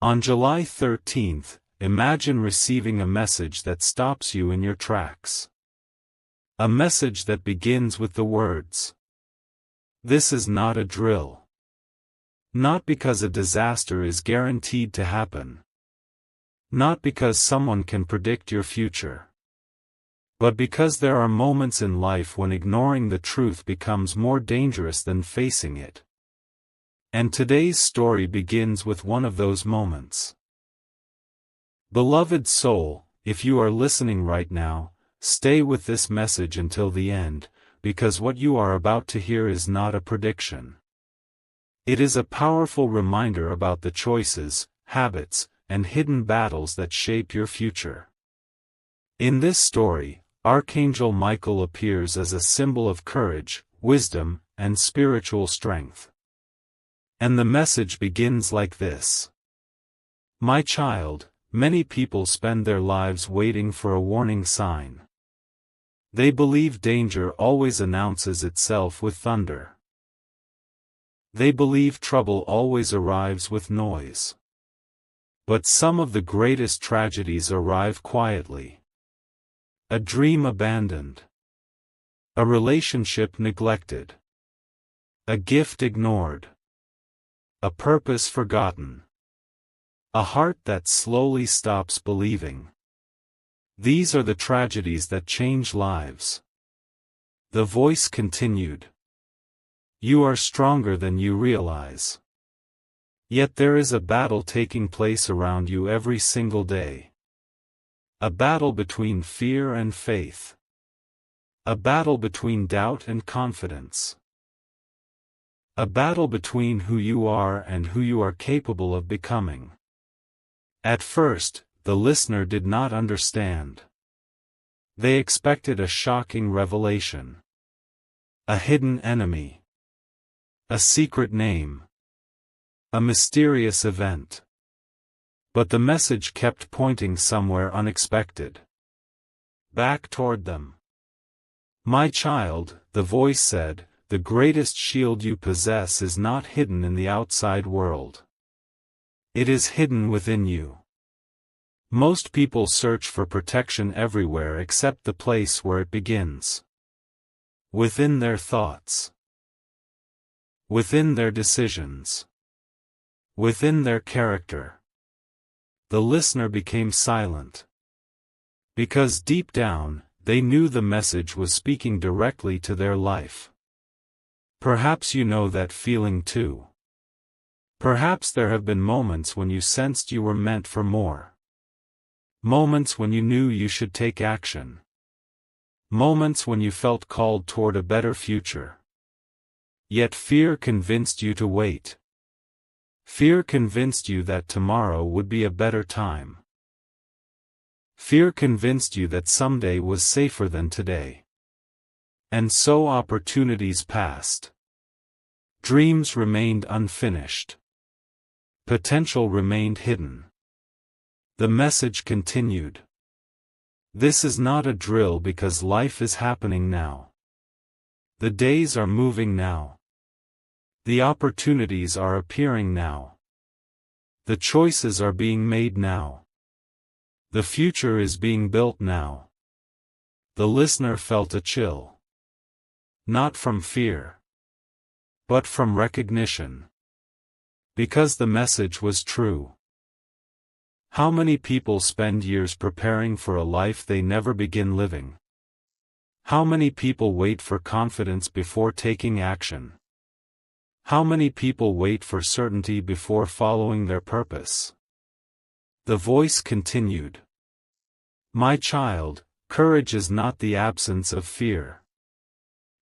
On July 13th, imagine receiving a message that stops you in your tracks. A message that begins with the words, "This is not a drill." Not because a disaster is guaranteed to happen. Not because someone can predict your future. But because there are moments in life when ignoring the truth becomes more dangerous than facing it. And today's story begins with one of those moments. Beloved soul, if you are listening right now, stay with this message until the end, because what you are about to hear is not a prediction. It is a powerful reminder about the choices, habits, and hidden battles that shape your future. In this story, Archangel Michael appears as a symbol of courage, wisdom, and spiritual strength. And the message begins like this. My child, many people spend their lives waiting for a warning sign. They believe danger always announces itself with thunder. They believe trouble always arrives with noise. But some of the greatest tragedies arrive quietly. A dream abandoned. A relationship neglected. A gift ignored. A purpose forgotten. A heart that slowly stops believing. These are the tragedies that change lives. The voice continued. You are stronger than you realize. Yet there is a battle taking place around you every single day. A battle between fear and faith. A battle between doubt and confidence. A battle between who you are and who you are capable of becoming. At first, the listener did not understand. They expected a shocking revelation. A hidden enemy. A secret name. A mysterious event. But the message kept pointing somewhere unexpected. Back toward them. My child, the voice said, the greatest shield you possess is not hidden in the outside world. It is hidden within you. Most people search for protection everywhere except the place where it begins. Within their thoughts. Within their decisions. Within their character. The listener became silent. Because deep down, they knew the message was speaking directly to their life. Perhaps you know that feeling too. Perhaps there have been moments when you sensed you were meant for more. Moments when you knew you should take action. Moments when you felt called toward a better future. Yet fear convinced you to wait. Fear convinced you that tomorrow would be a better time. Fear convinced you that someday was safer than today. And so opportunities passed. Dreams remained unfinished. Potential remained hidden. The message continued. This is not a drill because life is happening now. The days are moving now. The opportunities are appearing now. The choices are being made now. The future is being built now. The listener felt a chill. Not from fear. But from recognition. Because the message was true. How many people spend years preparing for a life they never begin living? How many people wait for confidence before taking action? How many people wait for certainty before following their purpose? The voice continued. My child, courage is not the absence of fear.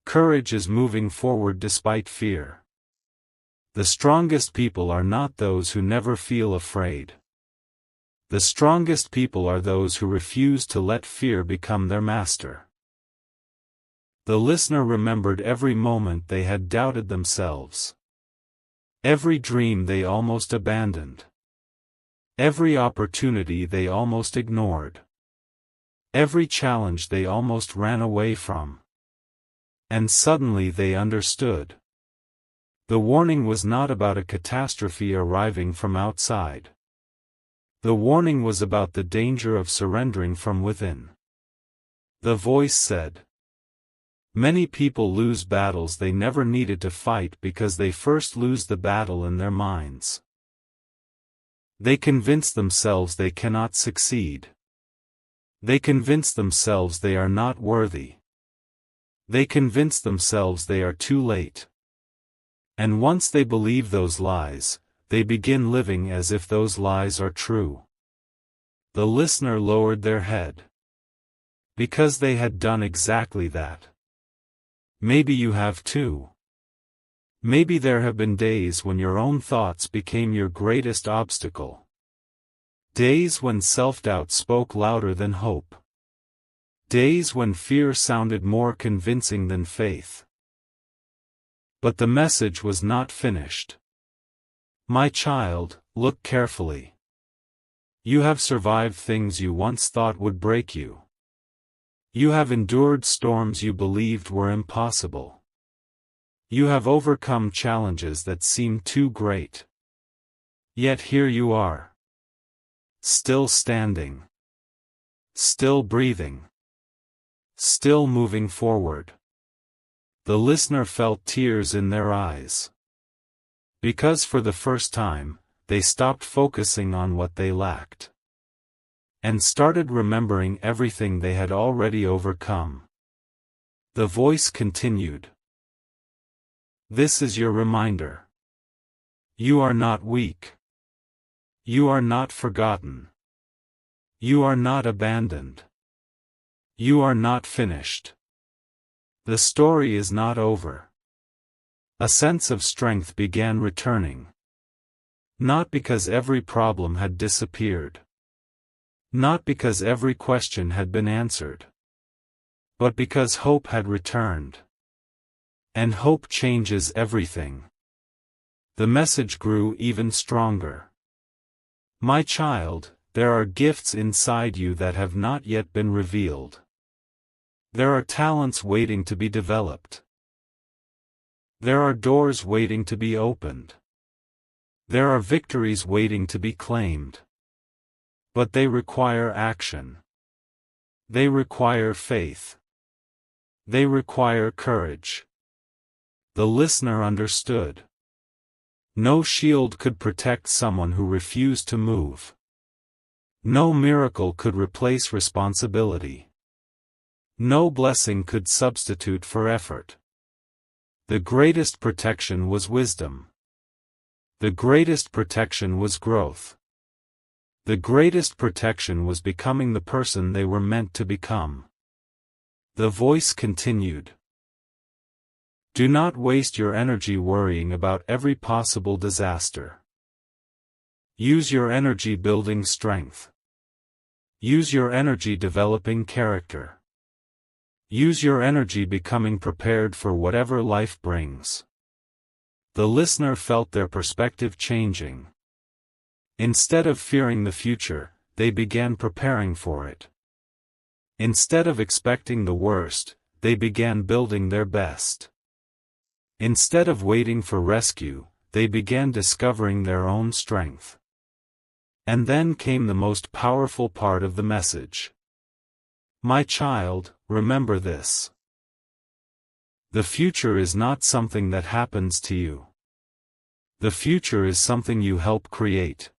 Courage is moving forward despite fear. The strongest people are not those who never feel afraid. The strongest people are those who refuse to let fear become their master. The listener remembered every moment they had doubted themselves. Every dream they almost abandoned. Every opportunity they almost ignored. Every challenge they almost ran away from. And suddenly they understood. The warning was not about a catastrophe arriving from outside. The warning was about the danger of surrendering from within. The voice said, "Many people lose battles they never needed to fight because they first lose the battle in their minds. They convince themselves they cannot succeed. They convince themselves they are not worthy. They convince themselves they are too late. And once they believe those lies, they begin living as if those lies are true." The listener lowered their head. Because they had done exactly that. Maybe you have too. Maybe there have been days when your own thoughts became your greatest obstacle. Days when self-doubt spoke louder than hope. Days when fear sounded more convincing than faith. But the message was not finished. "My child, look carefully. You have survived things you once thought would break you. You have endured storms you believed were impossible. You have overcome challenges that seemed too great. Yet here you are. Still standing. Still breathing. Still moving forward." The listener felt tears in their eyes. Because for the first time, they stopped focusing on what they lacked. And started remembering everything they had already overcome. The voice continued. "This is your reminder. You are not weak. You are not forgotten. You are not abandoned. You are not finished. The story is not over." A sense of strength began returning. Not because every problem had disappeared. Not because every question had been answered. But because hope had returned. And hope changes everything. The message grew even stronger. "My child, there are gifts inside you that have not yet been revealed. There are talents waiting to be developed. There are doors waiting to be opened. There are victories waiting to be claimed. But they require action. They require faith. They require courage." The listener understood. No shield could protect someone who refused to move. No miracle could replace responsibility. No blessing could substitute for effort. The greatest protection was wisdom. The greatest protection was growth. The greatest protection was becoming the person they were meant to become. The voice continued. "Do not waste your energy worrying about every possible disaster. Use your energy building strength. Use your energy developing character. Use your energy becoming prepared for whatever life brings." The listener felt their perspective changing. Instead of fearing the future, they began preparing for it. Instead of expecting the worst, they began building their best. Instead of waiting for rescue, they began discovering their own strength. And then came the most powerful part of the message. "My child, remember this. The future is not something that happens to you. The future is something you help create.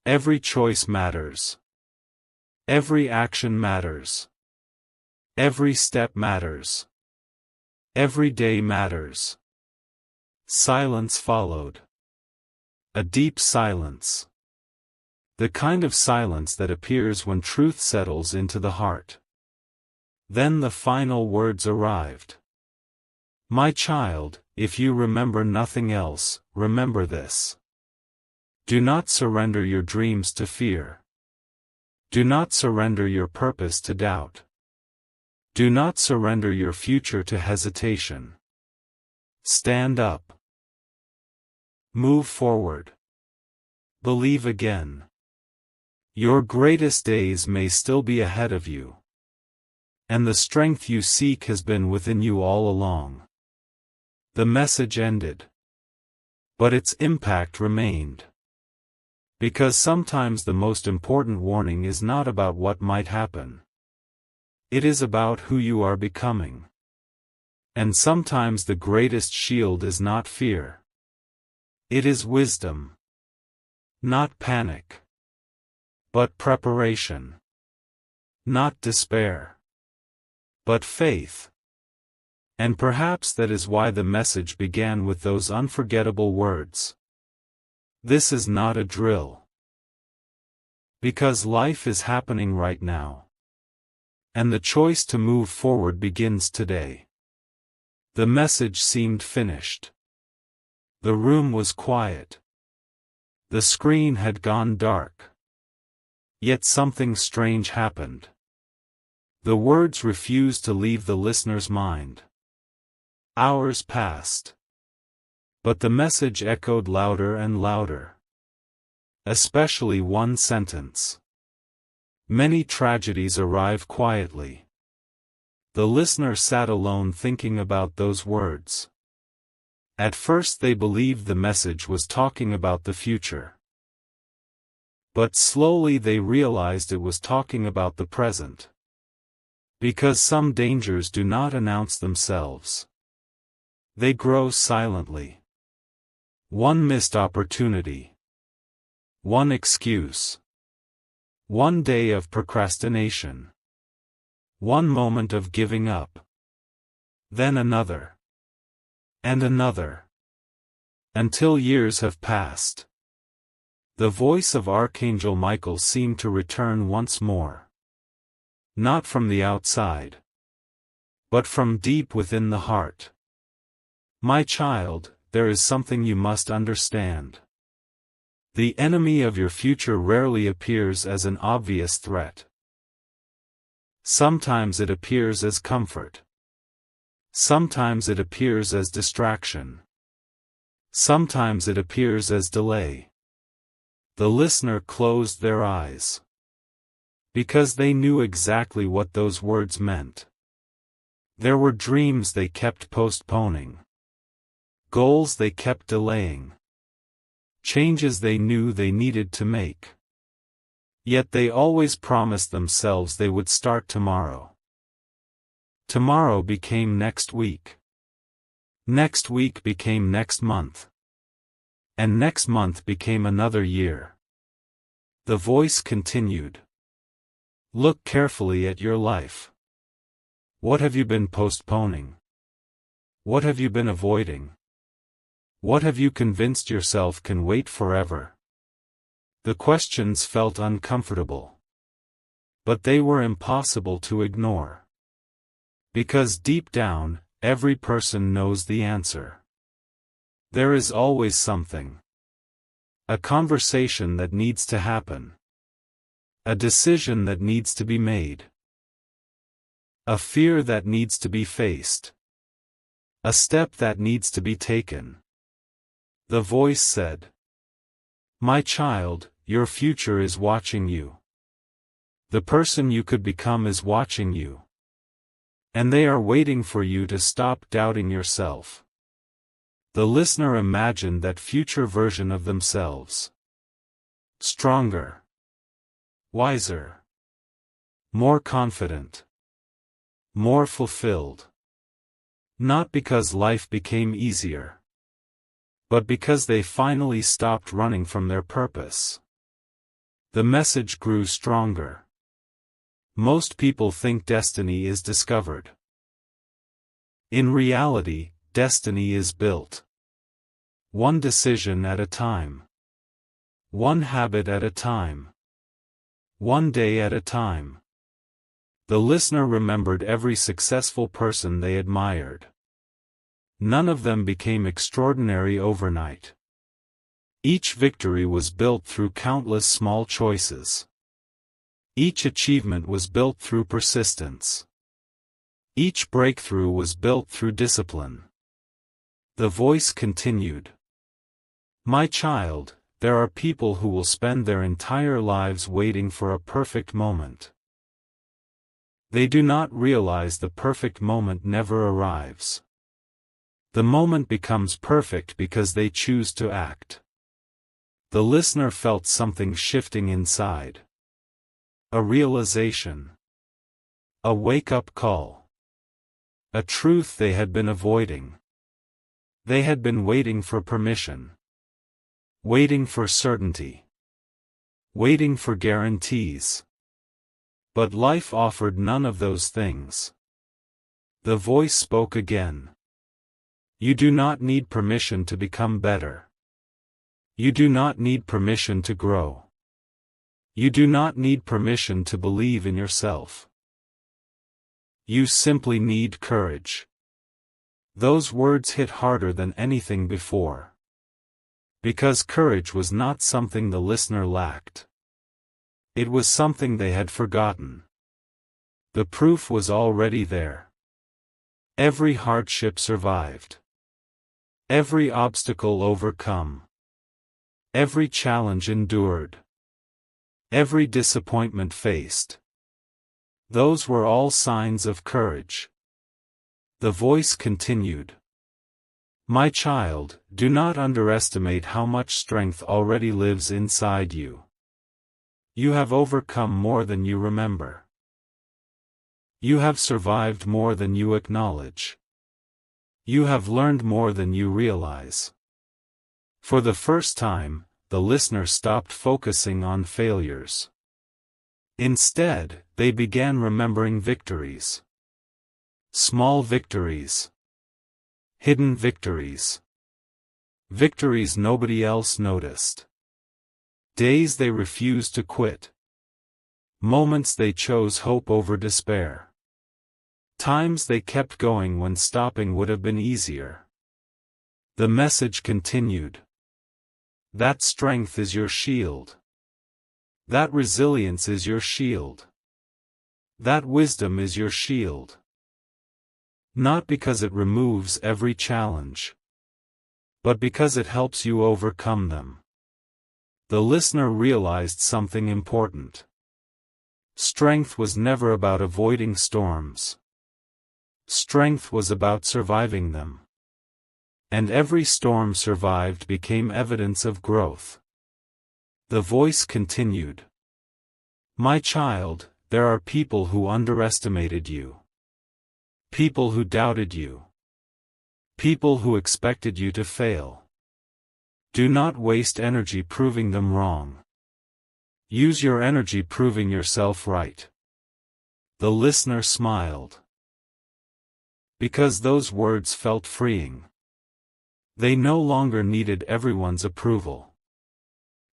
Every choice matters. Every action matters. Every step matters. Every day matters." Silence followed. A deep silence. The kind of silence that appears when truth settles into the heart. Then the final words arrived. "My child, if you remember nothing else, remember this. Do not surrender your dreams to fear. Do not surrender your purpose to doubt. Do not surrender your future to hesitation. Stand up. Move forward. Believe again. Your greatest days may still be ahead of you. And the strength you seek has been within you all along." The message ended. But its impact remained. Because sometimes the most important warning is not about what might happen. It is about who you are becoming. And sometimes the greatest shield is not fear. It is wisdom. Not panic. But preparation. Not despair. But faith. And perhaps that is why the message began with those unforgettable words. This is not a drill. Because life is happening right now. And the choice to move forward begins today. The message seemed finished. The room was quiet. The screen had gone dark. Yet something strange happened. The words refused to leave the listener's mind. Hours passed. But the message echoed louder and louder. Especially one sentence. Many tragedies arrive quietly. The listener sat alone thinking about those words. At first they believed the message was talking about the future. But slowly they realized it was talking about the present. Because some dangers do not announce themselves. They grow silently. One missed opportunity. One excuse. One day of procrastination. One moment of giving up. Then another. And another. Until years have passed. The voice of Archangel Michael seemed to return once more. Not from the outside. But from deep within the heart. My child, there is something you must understand. The enemy of your future rarely appears as an obvious threat. Sometimes it appears as comfort. Sometimes it appears as distraction. Sometimes it appears as delay. The listener closed their eyes. Because they knew exactly what those words meant. There were dreams they kept postponing. Goals they kept delaying. Changes they knew they needed to make. Yet they always promised themselves they would start tomorrow. Tomorrow became next week. Next week became next month. And next month became another year. The voice continued. Look carefully at your life. What have you been postponing? What have you been avoiding? What have you convinced yourself can wait forever? The questions felt uncomfortable. But they were impossible to ignore. Because deep down, every person knows the answer. There is always something. A conversation that needs to happen. A decision that needs to be made. A fear that needs to be faced. A step that needs to be taken. The voice said, My child, your future is watching you. The person you could become is watching you. And they are waiting for you to stop doubting yourself. The listener imagined that future version of themselves. Stronger. Wiser. More confident. More fulfilled. Not because life became easier. But because they finally stopped running from their purpose. The message grew stronger. Most people think destiny is discovered. In reality, destiny is built. One decision at a time. One habit at a time. One day at a time. The listener remembered every successful person they admired. None of them became extraordinary overnight. Each victory was built through countless small choices. Each achievement was built through persistence. Each breakthrough was built through discipline. The voice continued. My child, there are people who will spend their entire lives waiting for a perfect moment. They do not realize the perfect moment never arrives. The moment becomes perfect because they choose to act. The listener felt something shifting inside. A realization. A wake-up call. A truth they had been avoiding. They had been waiting for permission. Waiting for certainty. Waiting for guarantees. But life offered none of those things. The voice spoke again. You do not need permission to become better. You do not need permission to grow. You do not need permission to believe in yourself. You simply need courage. Those words hit harder than anything before. Because courage was not something the listener lacked. It was something they had forgotten. The proof was already there. Every hardship survived. Every obstacle overcome. Every challenge endured. Every disappointment faced. Those were all signs of courage. The voice continued. My child, do not underestimate how much strength already lives inside you. You have overcome more than you remember. You have survived more than you acknowledge. You have learned more than you realize. For the first time, the listener stopped focusing on failures. Instead, they began remembering victories. Small victories. Hidden victories. Victories nobody else noticed. Days they refused to quit. Moments they chose hope over despair. Times they kept going when stopping would have been easier. The message continued. That strength is your shield. That resilience is your shield. That wisdom is your shield. Not because it removes every challenge, but because it helps you overcome them. The listener realized something important. Strength was never about avoiding storms. Strength was about surviving them. And every storm survived became evidence of growth. The voice continued. My child, there are people who underestimated you. People who doubted you. People who expected you to fail. Do not waste energy proving them wrong. Use your energy proving yourself right. The listener smiled. Because those words felt freeing. They no longer needed everyone's approval.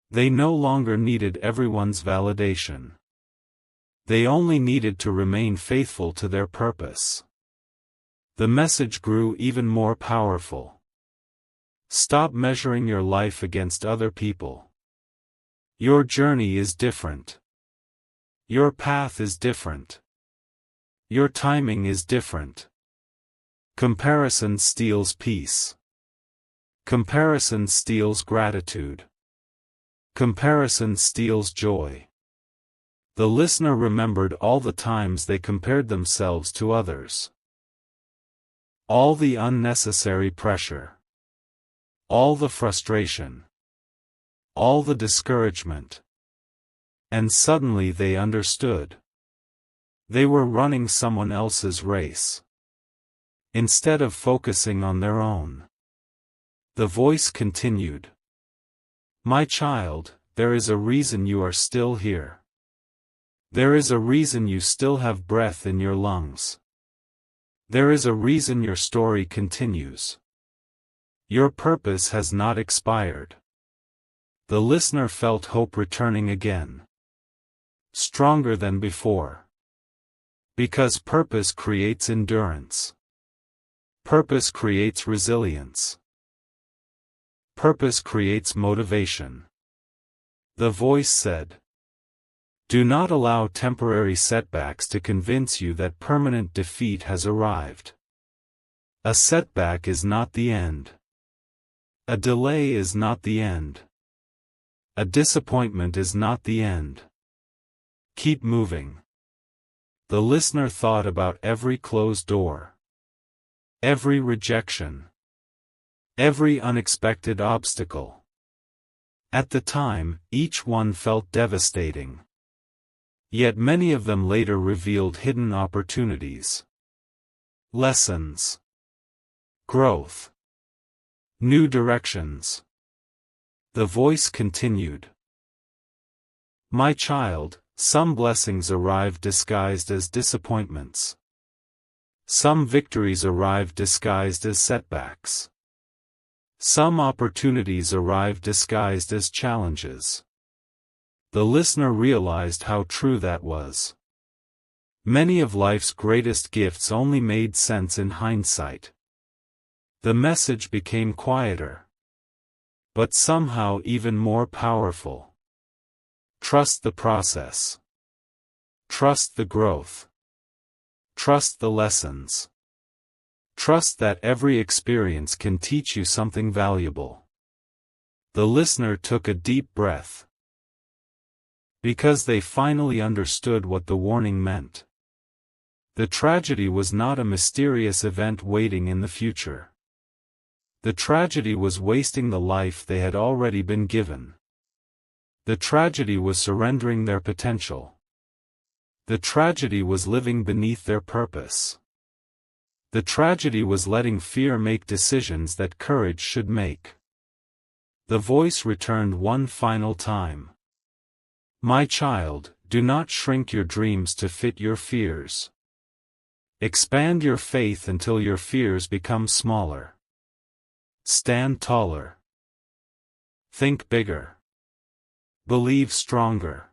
They no longer needed everyone's validation. They only needed to remain faithful to their purpose. The message grew even more powerful. Stop measuring your life against other people. Your journey is different. Your path is different. Your timing is different. Comparison steals peace. Comparison steals gratitude. Comparison steals joy. The listener remembered all the times they compared themselves to others. All the unnecessary pressure. All the frustration. All the discouragement. And suddenly they understood. They were running someone else's race. Instead of focusing on their own. The voice continued. My child, there is a reason you are still here. There is a reason you still have breath in your lungs. There is a reason your story continues. Your purpose has not expired. The listener felt hope returning again. Stronger than before. Because purpose creates endurance. Purpose creates resilience. Purpose creates motivation. The voice said. Do not allow temporary setbacks to convince you that permanent defeat has arrived. A setback is not the end. A delay is not the end. A disappointment is not the end. Keep moving. The listener thought about every closed door. Every rejection. Every unexpected obstacle. At the time, each one felt devastating. Yet many of them later revealed hidden opportunities. Lessons. Growth. New directions. The voice continued. My child, some blessings arrive disguised as disappointments. Some victories arrive disguised as setbacks. Some opportunities arrive disguised as challenges. The listener realized how true that was. Many of life's greatest gifts only made sense in hindsight. The message became quieter, but somehow even more powerful. Trust the process. Trust the growth. Trust the lessons. Trust that every experience can teach you something valuable. The listener took a deep breath, because they finally understood what the warning meant. The tragedy was not a mysterious event waiting in the future. The tragedy was wasting the life they had already been given. The tragedy was surrendering their potential. The tragedy was living beneath their purpose. The tragedy was letting fear make decisions that courage should make. The voice returned one final time. My child, do not shrink your dreams to fit your fears. Expand your faith until your fears become smaller. Stand taller. Think bigger. Believe stronger.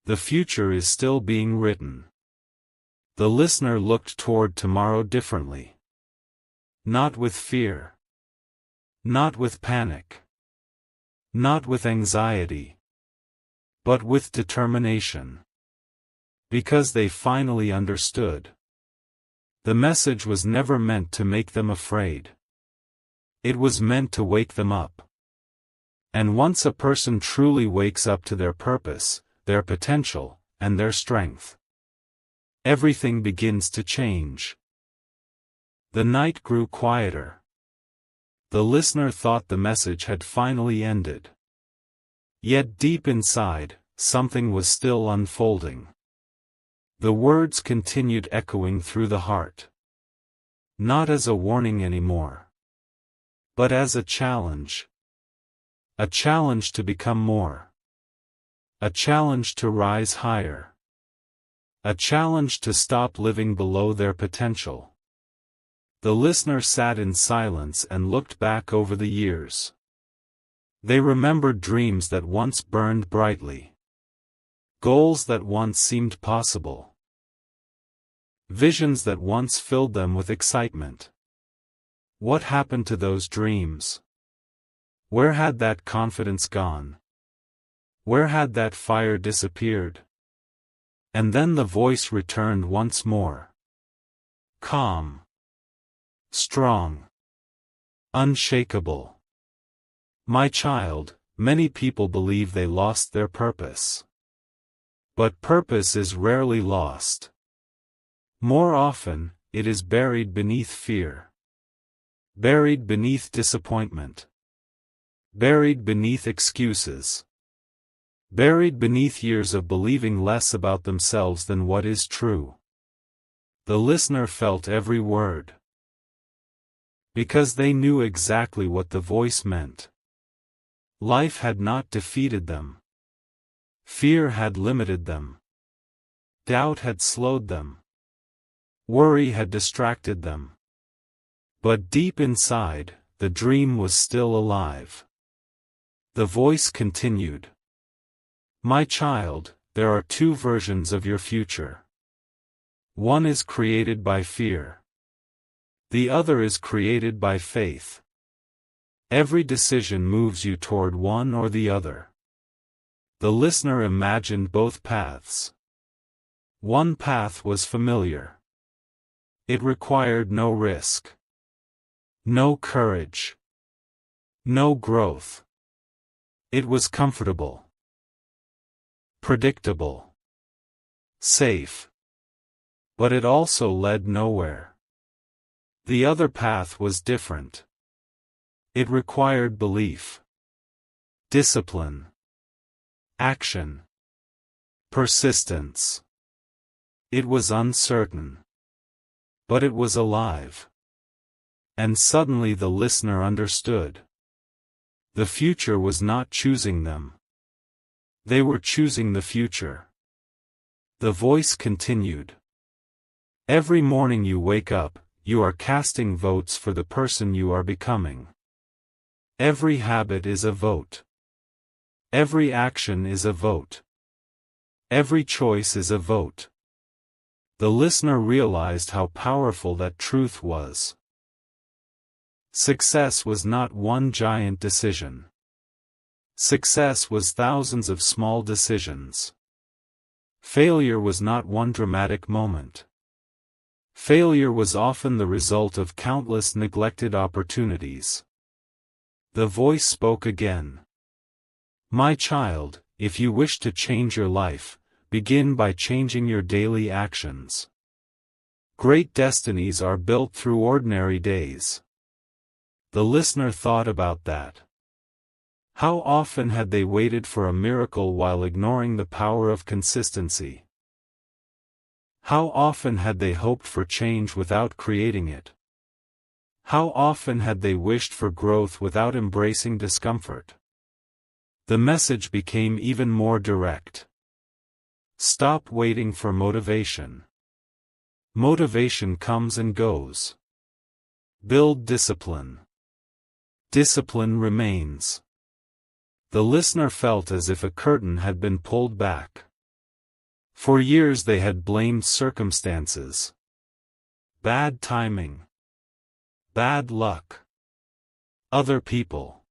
The future is still being written. The listener looked toward tomorrow differently. Not with fear. Not with panic. Not with anxiety. But with determination. Because they finally understood. The message was never meant to make them afraid. It was meant to wake them up. And once a person truly wakes up to their purpose, their potential, and their strength, everything begins to change. The night grew quieter. The listener thought the message had finally ended. Yet deep inside, something was still unfolding. The words continued echoing through the heart. Not as a warning anymore, but as a challenge. A challenge to become more. A challenge to rise higher. A challenge to stop living below their potential. The listener sat in silence and looked back over the years. They remembered dreams that once burned brightly. Goals that once seemed possible. Visions that once filled them with excitement. What happened to those dreams? Where had that confidence gone? Where had that fire disappeared? And then the voice returned once more. Calm. Strong. Unshakable. My child, many people believe they lost their purpose. But purpose is rarely lost. More often, it is buried beneath fear. Buried beneath disappointment. Buried beneath excuses. Buried beneath years of believing less about themselves than what is true. The listener felt every word. Because they knew exactly what the voice meant. Life had not defeated them. Fear had limited them. Doubt had slowed them. Worry had distracted them. But deep inside, the dream was still alive. The voice continued. My child, there are two versions of your future. One is created by fear. The other is created by faith. Every decision moves you toward one or the other. The listener imagined both paths. One path was familiar. It required no risk. No courage. No growth. It was comfortable. Predictable. Safe. But it also led nowhere. The other path was different. It required belief. discipline, action, persistence. It was uncertain, but it was alive. And suddenly the listener understood. The future was not choosing them. They were choosing the future. The voice continued. Every morning you wake up, you are casting votes for the person you are becoming. Every habit is a vote. Every action is a vote. Every choice is a vote. The listener realized how powerful that truth was. Success was not one giant decision. Success was thousands of small decisions. Failure was not one dramatic moment. Failure was often the result of countless neglected opportunities. The voice spoke again. My child, if you wish to change your life, begin by changing your daily actions. Great destinies are built through ordinary days. The listener thought about that. How often had they waited for a miracle while ignoring the power of consistency? How often had they hoped for change without creating it? How often had they wished for growth without embracing discomfort? The message became even more direct. Stop waiting for motivation. Motivation comes and goes. Build discipline. Discipline remains. The listener felt as if a curtain had been pulled back. For years they had blamed circumstances. Bad timing. Bad luck. Other people.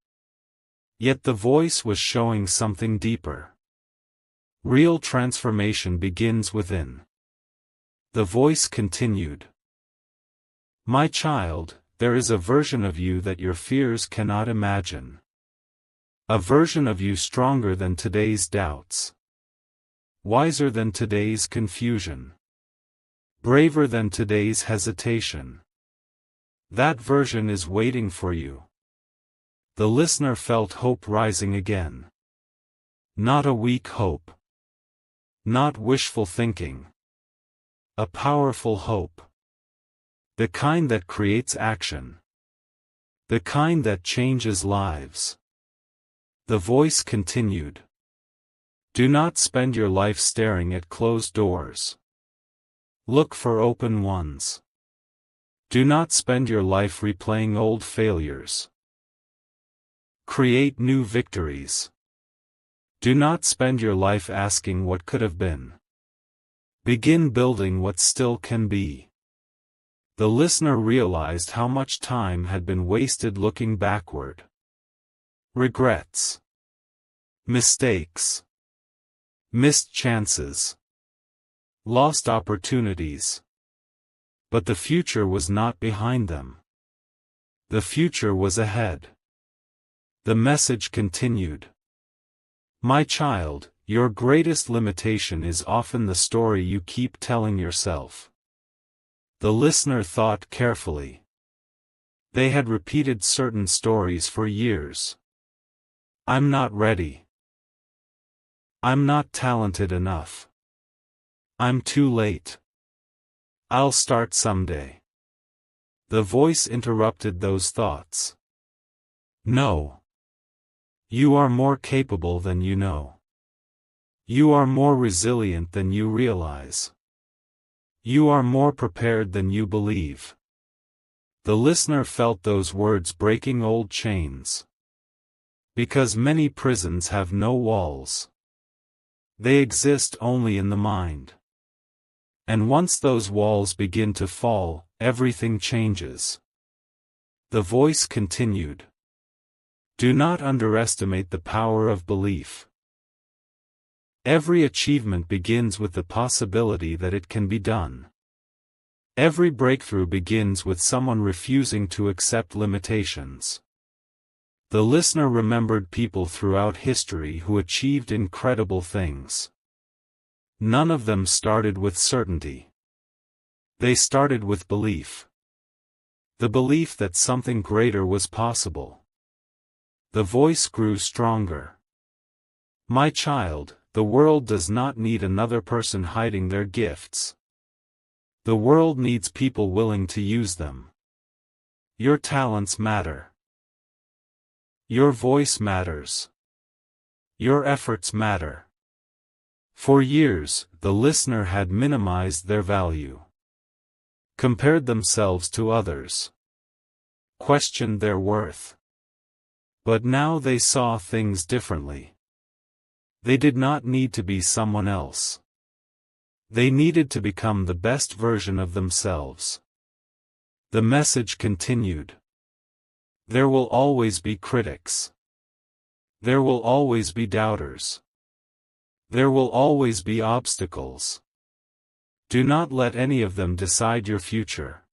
Yet the voice was showing something deeper. Real transformation begins within. The voice continued. My child, there is a version of you that your fears cannot imagine. A version of you stronger than today's doubts. Wiser than today's confusion. Braver than today's hesitation. That version is waiting for you. The listener felt hope rising again. Not a weak hope. Not wishful thinking. A powerful hope. The kind that creates action. The kind that changes lives. The voice continued. Do not spend your life staring at closed doors. Look for open ones. Do not spend your life replaying old failures. Create new victories. Do not spend your life asking what could have been. Begin building what still can be. The listener realized how much time had been wasted looking backward. Regrets. Mistakes. Missed chances. Lost opportunities. But the future was not behind them. The future was ahead. The message continued. My child, your greatest limitation is often the story you keep telling yourself. The listener thought carefully. They had repeated certain stories for years. I'm not ready. I'm not talented enough. I'm too late. I'll start someday. The voice interrupted those thoughts. No. You are more capable than you know. You are more resilient than you realize. You are more prepared than you believe. The listener felt those words breaking old chains. Because many prisons have no walls. They exist only in the mind. And once those walls begin to fall, everything changes. The voice continued. Do not underestimate the power of belief. Every achievement begins with the possibility that it can be done. Every breakthrough begins with someone refusing to accept limitations. The listener remembered people throughout history who achieved incredible things. None of them started with certainty. They started with belief. The belief that something greater was possible. The voice grew stronger. My child, the world does not need another person hiding their gifts. The world needs people willing to use them. Your talents matter. Your voice matters. Your efforts matter. For years, the listener had minimized their value, compared themselves to others, questioned their worth. But now they saw things differently. They did not need to be someone else. They needed to become the best version of themselves. The message continued. There will always be critics. There will always be doubters. There will always be obstacles. Do not let any of them decide your future.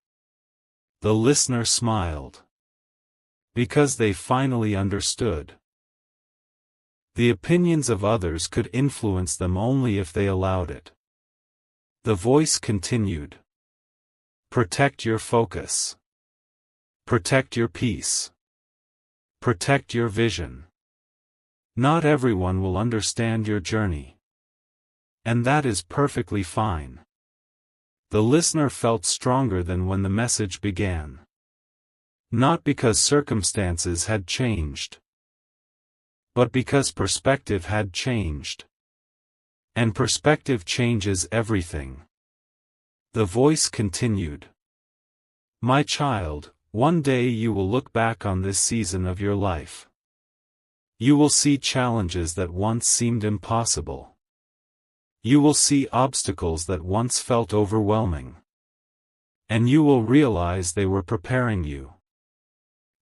The listener smiled, because they finally understood. The opinions of others could influence them only if they allowed it. The voice continued. Protect your focus. Protect your peace. Protect your vision. Not everyone will understand your journey. And that is perfectly fine. The listener felt stronger than when the message began. Not because circumstances had changed, but because perspective had changed. And perspective changes everything. The voice continued. My child, one day you will look back on this season of your life. You will see challenges that once seemed impossible. You will see obstacles that once felt overwhelming. And you will realize they were preparing you.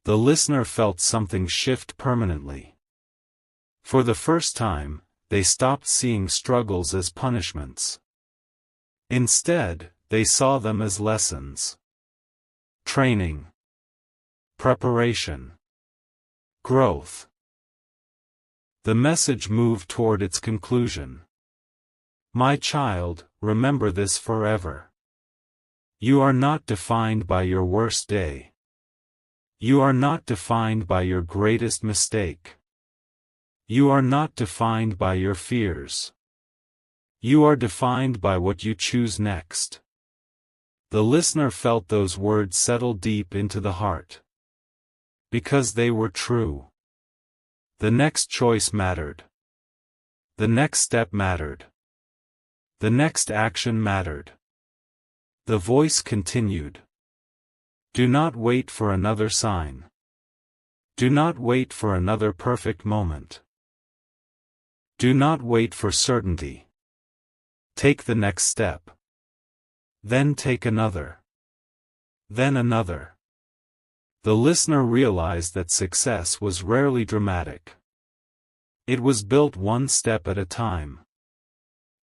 The listener felt something shift permanently. For the first time, they stopped seeing struggles as punishments. Instead, they saw them as lessons. Training. Preparation. Growth. The message moved toward its conclusion. My child, remember this forever. You are not defined by your worst day. You are not defined by your greatest mistake. You are not defined by your fears. You are defined by what you choose next. The listener felt those words settle deep into the heart. Because they were true. The next choice mattered. The next step mattered. The next action mattered. The voice continued. Do not wait for another sign. Do not wait for another perfect moment. Do not wait for certainty. Take the next step. Then take another. Then another. The listener realized that success was rarely dramatic. It was built one step at a time.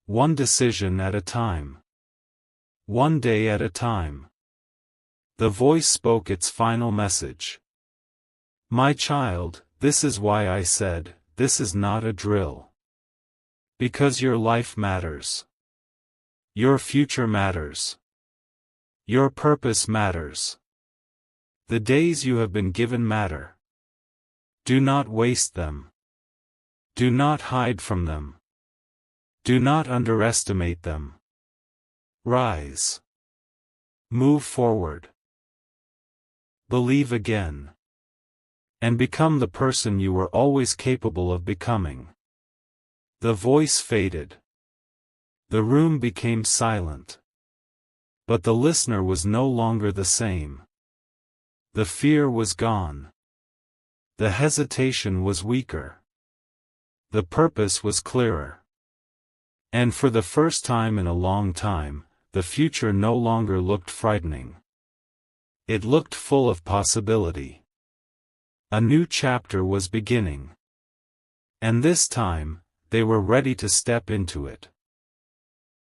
One decision at a time. One day at a time. The voice spoke its final message. My child, this is why I said, this is not a drill. Because your life matters. Your future matters. Your purpose matters. The days you have been given matter. Do not waste them. Do not hide from them. Do not underestimate them. Rise. Move forward. Believe again. And become the person you were always capable of becoming. The voice faded. The room became silent. But the listener was no longer the same. The fear was gone. The hesitation was weaker. The purpose was clearer. And for the first time in a long time, the future no longer looked frightening. It looked full of possibility. A new chapter was beginning. And this time, they were ready to step into it.